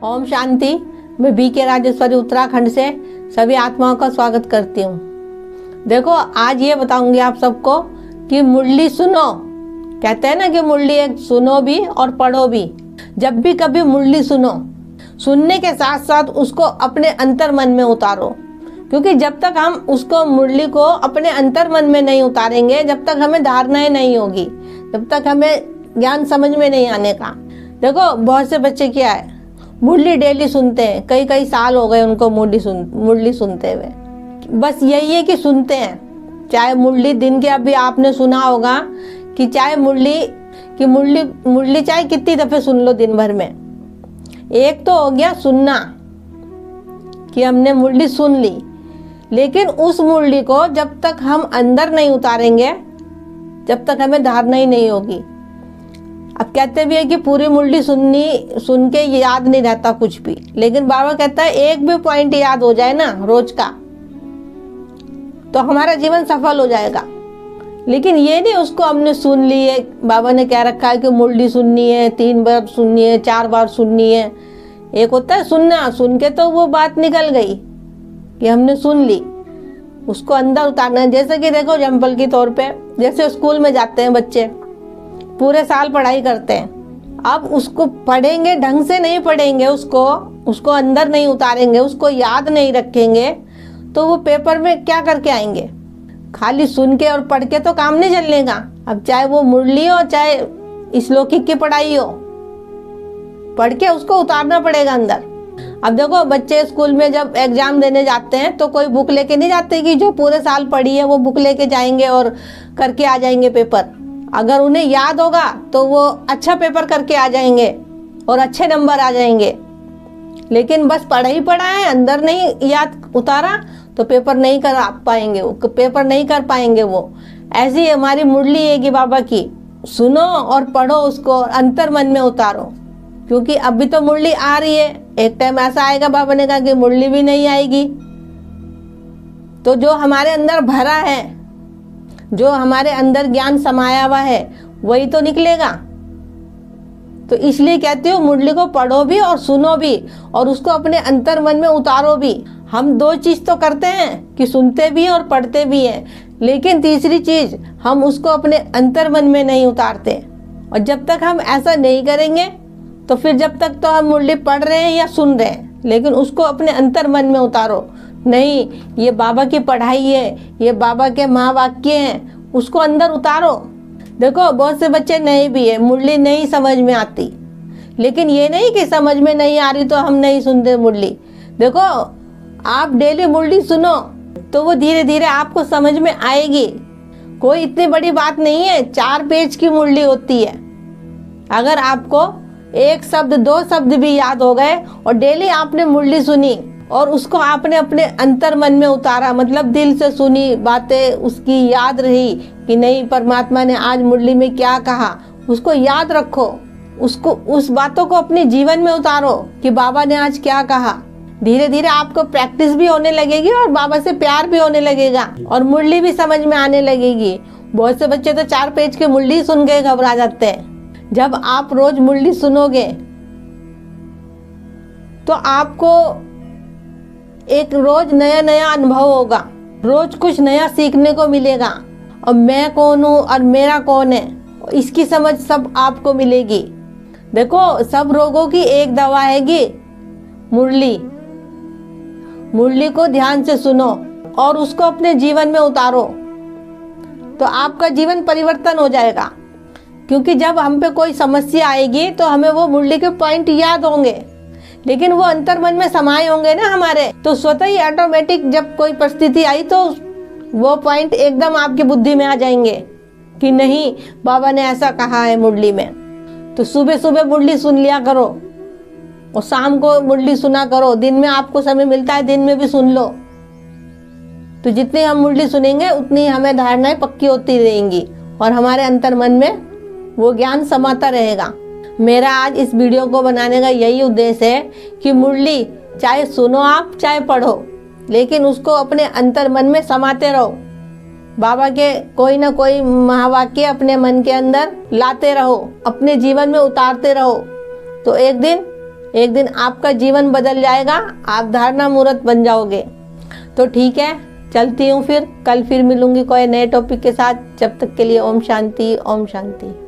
ओम शांति। मैं BK राजेश्वरी उत्तराखंड से सभी आत्माओं का स्वागत करती हूँ। देखो, आज ये बताऊंगी आप सबको कि मुरली सुनो। कहते हैं ना कि मुरली एक सुनो भी और पढ़ो भी। जब भी कभी मुरली सुनो, सुनने के साथ साथ उसको अपने अंतर मन में उतारो, क्योंकि जब तक हम उसको मुरली को अपने अंतर मन में नहीं उतारेंगे, जब तक हमें धारणाएं नहीं होगी, जब तक हमें ज्ञान समझ में नहीं आने का। देखो, बहुत से बच्चे क्या है, मुरली डेली सुनते हैं, कई कई साल हो गए उनको मुरली सुनते हुए। बस यही है कि सुनते हैं। चाहे मुरली दिन के, अभी आपने सुना होगा कि चाहे मुरली चाहे कितनी दफे सुन लो दिन भर में। एक तो हो गया सुनना कि हमने मुरली सुन ली, लेकिन उस मुरली को जब तक हम अंदर नहीं उतारेंगे, जब तक हमें धारणा ही नहीं होगी। अब कहते भी है कि पूरी मुरली सुन के याद नहीं रहता कुछ भी, लेकिन बाबा कहता है एक भी पॉइंट याद हो जाए ना रोज का, तो हमारा जीवन सफल हो जाएगा। लेकिन ये नहीं उसको हमने सुन ली है, बाबा ने कह रखा है कि मुरली सुननी है, 3 बार सुननी है, 4 बार सुननी है। एक होता है सुनना, सुन के तो वो बात निकल गई कि हमने सुन ली, उसको अंदर उतारना है। जैसे कि देखो, एग्जाम्पल के तौर पे, जैसे स्कूल में जाते हैं बच्चे, पूरे साल पढ़ाई करते हैं। अब उसको पढ़ेंगे, ढंग से नहीं पढ़ेंगे, उसको अंदर नहीं उतारेंगे, उसको याद नहीं रखेंगे, तो वो पेपर में क्या करके आएंगे? खाली सुन के और पढ़ के तो काम नहीं चलेगा। अब चाहे वो मुरली हो, चाहे श्लोकिक की पढ़ाई हो, पढ़ के उसको उतारना पड़ेगा अंदर। अब देखो, बच्चे स्कूल में जब एग्जाम देने जाते हैं तो कोई बुक लेके नहीं जाते कि जो पूरे साल पढ़ी है वो बुक लेके जाएंगे और करके आ जाएंगे पेपर। अगर उन्हें याद होगा तो वो अच्छा पेपर करके आ जाएंगे और अच्छे नंबर आ जाएंगे। लेकिन बस पढ़ा ही पढ़ा है, अंदर नहीं याद उतारा, तो पेपर नहीं कर पाएंगे वो। ऐसी हमारी मुरली है कि बाबा की सुनो और पढ़ो, उसको अंतर मन में उतारो। क्योंकि अभी तो मुरली आ रही है, एक टाइम ऐसा आएगा, बाबा ने कहा कि मुरली भी नहीं आएगी। तो जो हमारे अंदर भरा है, जो हमारे अंदर ज्ञान समाया हुआ है, वही तो निकलेगा। तो इसलिए कहती हूँ, मुरली को पढ़ो भी और सुनो भी, और उसको अपने अंतर मन में उतारो भी। हम 2 चीज तो करते हैं कि सुनते भी और पढ़ते भी हैं, लेकिन तीसरी चीज हम उसको अपने अंतर मन में नहीं उतारते। और जब तक हम ऐसा नहीं करेंगे, तो फिर जब तक तो हम मुरली पढ़ रहे हैं या सुन रहे हैं, लेकिन उसको अपने अंतर मन में उतारो। नहीं, ये बाबा की पढ़ाई है, ये बाबा के महावाक्य हैं, उसको अंदर उतारो। देखो, बहुत से बच्चे नए भी है, मुरली नहीं समझ में आती, लेकिन ये नहीं कि समझ में नहीं आ रही तो हम नहीं सुनते मुरली। देखो, आप डेली मुरली सुनो तो वो धीरे धीरे आपको समझ में आएगी। कोई इतनी बड़ी बात नहीं है, 4 पेज की मुरली होती है। अगर आपको 1 शब्द 2 शब्द भी याद हो गए और डेली आपने मुरली सुनी और उसको आपने अपने अंतर मन में उतारा, मतलब दिल से सुनी बातें, उसकी याद रही कि नहीं परमात्मा ने आज मुरली में क्या कहा, उसको याद रखो, उस बातों को अपने जीवन में उतारो कि बाबा ने आज क्या कहा। धीरे धीरे आपको प्रैक्टिस भी होने लगेगी और बाबा से प्यार भी होने लगेगा और मुरली भी समझ में आने लगेगी। बहुत से बच्चे तो 4 पेज की मुरली सुन के घबरा जाते हैं। जब आप रोज मुरली सुनोगे तो आपको एक रोज नया नया अनुभव होगा, रोज कुछ नया सीखने को मिलेगा। और मैं कौन हूँ और मेरा कौन है, इसकी समझ सब आपको मिलेगी। देखो, सब रोगों की एक दवा हैगी मुरली। मुरली को ध्यान से सुनो और उसको अपने जीवन में उतारो, तो आपका जीवन परिवर्तन हो जाएगा। क्योंकि जब हम पे कोई समस्या आएगी तो हमें वो मुरली के पॉइंट याद होंगे, लेकिन वो अंतर मन में समाये होंगे ना हमारे, तो स्वतः ही ऑटोमेटिक जब कोई परिस्थिति आई तो वो पॉइंट एकदम आपकी बुद्धि में आ जाएंगे कि नहीं, बाबा ने ऐसा कहा है मुरली में। तो सुबह सुबह मुरली सुन लिया करो और शाम को मुरली सुना करो। दिन में आपको समय मिलता है, दिन में भी सुन लो। तो जितनी हम मुरली सुनेंगे उतनी हमें धारणाएं पक्की होती रहेंगी और हमारे अंतर मन में वो ज्ञान समाता रहेगा। मेरा आज इस वीडियो को बनाने का यही उद्देश्य है कि मुरली चाहे सुनो आप, चाहे पढ़ो, लेकिन उसको अपने अंतर मन में समाते रहो। बाबा के कोई ना कोई महावाक्य अपने मन के अंदर लाते रहो, अपने जीवन में उतारते रहो। तो एक दिन एक दिन आपका जीवन बदल जाएगा, आप धारणा मूर्त बन जाओगे। तो ठीक है, चलती हूँ फिर, कल फिर मिलूंगी कोई नए टॉपिक के साथ। जब तक के लिए ओम शांति, ओम शांति।